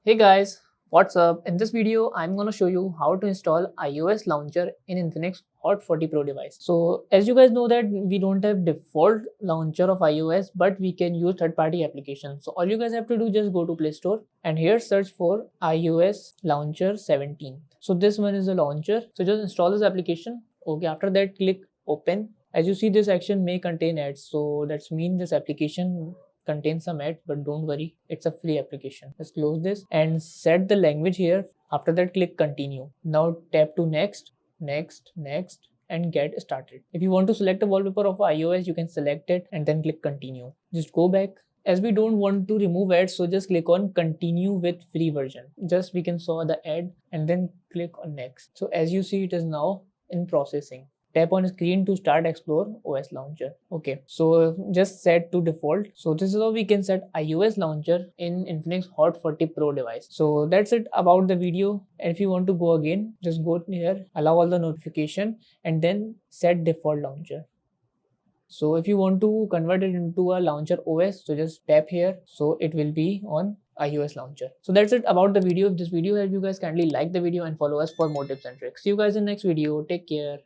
Hey guys, what's up? In this video, I'm gonna show you how to install iOS launcher in Infinix Hot 40 Pro device. So as you guys know that we don't have default launcher of iOS, but we can use third-party applications. So all you guys have to do just go to Play Store and here search for iOS launcher 17. So this one is the launcher. So just install this application. Okay, after that click open. As you see, this action may contain ads, so that's mean this application contains some ads, but don't worry, it's a free application. Just close this and set the language here. After that click continue. Now tap to next, and get started. If you want to select a wallpaper of iOS, you can select it and then click continue. Just go back. As we don't want to remove ads, so just click on continue with free version. Just we can saw the ad and then click on next. So as you see, it is now in processing. Tap on screen to start explore OS launcher. Okay, so just set to default. So this is how we can set iOS launcher in Infinix Hot 40 Pro device. So that's it about the video. And if you want to go again, just go here, allow all the notification and then set default launcher. So if you want to convert it into a launcher OS, so just tap here. So it will be on iOS launcher. So that's it about the video. If this video helped you guys, kindly like the video and follow us for more tips and tricks. See you guys in the next video. Take care.